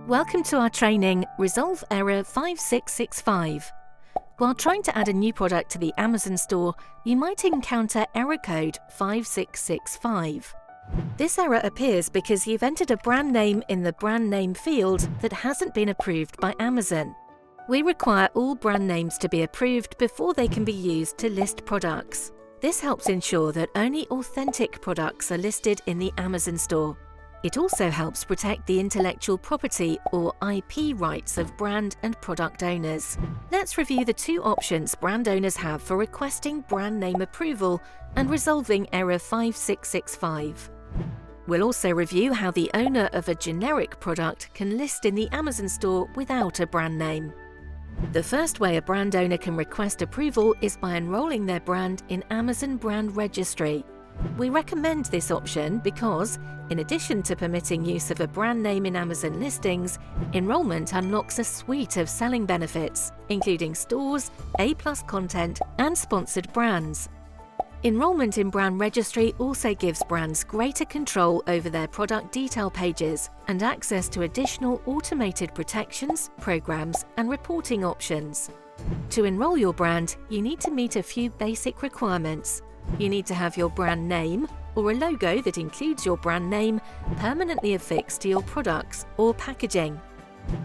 Welcome to our training, Resolve Error 5665. While trying to add a new product to the Amazon store, you might encounter error code 5665. This error appears because you've entered a brand name in the brand name field that hasn't been approved by Amazon. We require all brand names to be approved before they can be used to list products. This helps ensure that only authentic products are listed in the Amazon store. It also helps protect the intellectual property or IP rights of brand and product owners. Let's review the two options brand owners have for requesting brand name approval and resolving error 5665. We'll also review how the owner of a generic product can list in the Amazon store without a brand name. The first way a brand owner can request approval is by enrolling their brand in Amazon Brand Registry. We recommend this option because, in addition to permitting use of a brand name in Amazon listings, enrollment unlocks a suite of selling benefits, including stores, A+ content, and sponsored brands. Enrollment in Brand Registry also gives brands greater control over their product detail pages and access to additional automated protections, programs, and reporting options. To enroll your brand, you need to meet a few basic requirements. You need to have your brand name, or a logo that includes your brand name, permanently affixed to your products or packaging.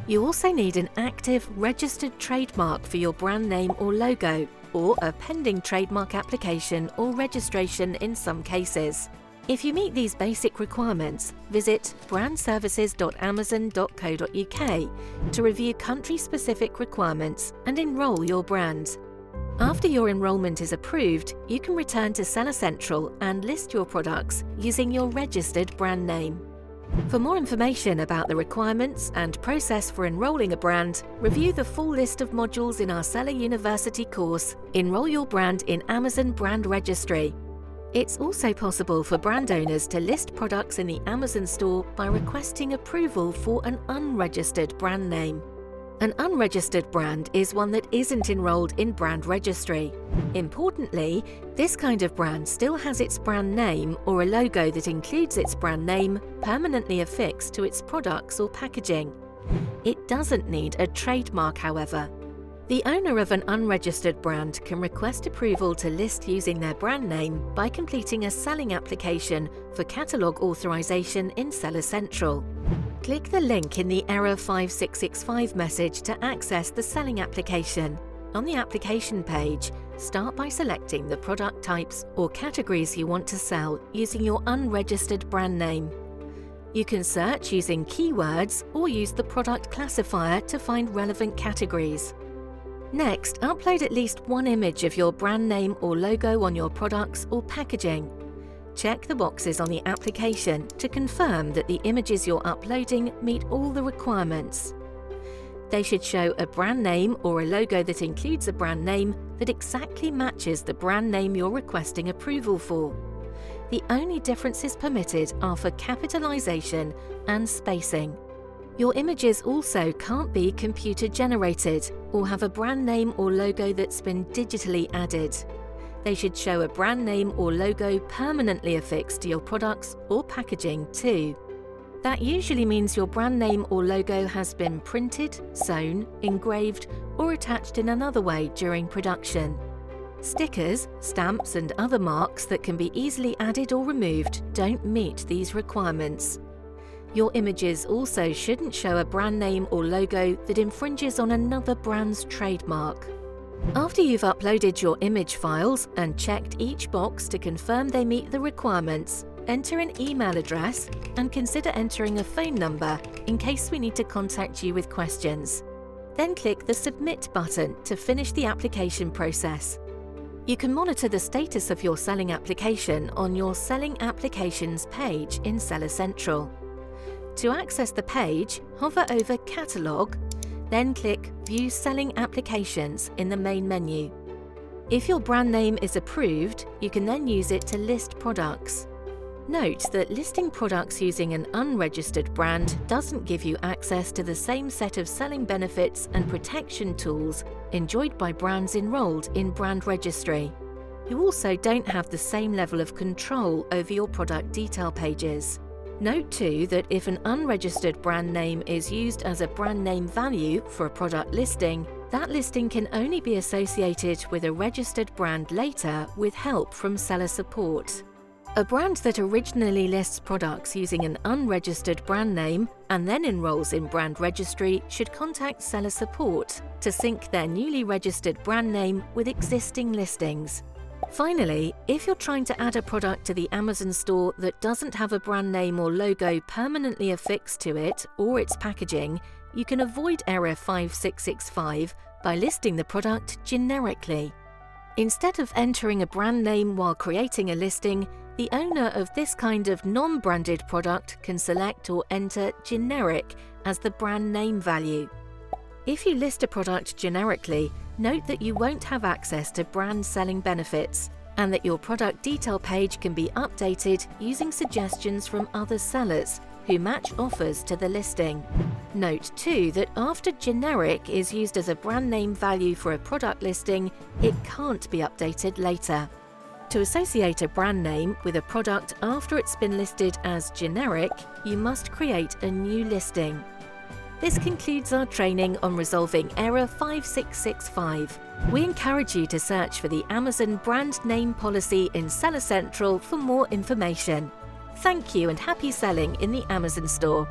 You also need an active registered trademark for your brand name or logo, or a pending trademark application or registration in some cases. If you meet these basic requirements, visit brandservices.amazon.co.uk to review country-specific requirements and enroll your brand. After your enrollment is approved, you can return to Seller Central and list your products using your registered brand name. For more information about the requirements and process for enrolling a brand, review the full list of modules in our Seller University course, Enroll Your Brand in Amazon Brand Registry. It's also possible for brand owners to list products in the Amazon store by requesting approval for an unregistered brand name. An unregistered brand is one that isn't enrolled in Brand Registry. Importantly, this kind of brand still has its brand name or a logo that includes its brand name permanently affixed to its products or packaging. It doesn't need a trademark, however. The owner of an unregistered brand can request approval to list using their brand name by completing a selling application for catalogue authorization in Seller Central. Click the link in the Error 5665 message to access the selling application. On the application page, start by selecting the product types or categories you want to sell using your unregistered brand name. You can search using keywords or use the product classifier to find relevant categories. Next, upload at least one image of your brand name or logo on your products or packaging. Check the boxes on the application to confirm that the images you're uploading meet all the requirements. They should show a brand name or a logo that includes a brand name that exactly matches the brand name you're requesting approval for. The only differences permitted are for capitalization and spacing. Your images also can't be computer-generated or have a brand name or logo that's been digitally added. They should show a brand name or logo permanently affixed to your products or packaging too. That usually means your brand name or logo has been printed, sewn, engraved, or attached in another way during production. Stickers, stamps, and other marks that can be easily added or removed don't meet these requirements. Your images also shouldn't show a brand name or logo that infringes on another brand's trademark. After you've uploaded your image files and checked each box to confirm they meet the requirements, enter an email address and consider entering a phone number in case we need to contact you with questions. Then click the Submit button to finish the application process. You can monitor the status of your selling application on your Selling Applications page in Seller Central. To access the page, hover over Catalogue, then click View Selling Applications in the main menu. If your brand name is approved, you can then use it to list products. Note that listing products using an unregistered brand doesn't give you access to the same set of selling benefits and protection tools enjoyed by brands enrolled in Brand Registry. You also don't have the same level of control over your product detail pages. Note too that if an unregistered brand name is used as a brand name value for a product listing, that listing can only be associated with a registered brand later with help from seller support. A brand that originally lists products using an unregistered brand name and then enrolls in brand registry should contact seller support to sync their newly registered brand name with existing listings. Finally, if you're trying to add a product to the Amazon store that doesn't have a brand name or logo permanently affixed to it or its packaging, you can avoid error 5665 by listing the product generically. Instead of entering a brand name while creating a listing, the owner of this kind of non-branded product can select or enter generic as the brand name value. If you list a product generically, note that you won't have access to brand selling benefits and that your product detail page can be updated using suggestions from other sellers who match offers to the listing. Note too that after generic is used as a brand name value for a product listing, it can't be updated later. To associate a brand name with a product after it's been listed as generic, you must create a new listing. This concludes our training on resolving error 5665. We encourage you to search for the Amazon brand name policy in Seller Central for more information. Thank you and happy selling in the Amazon store.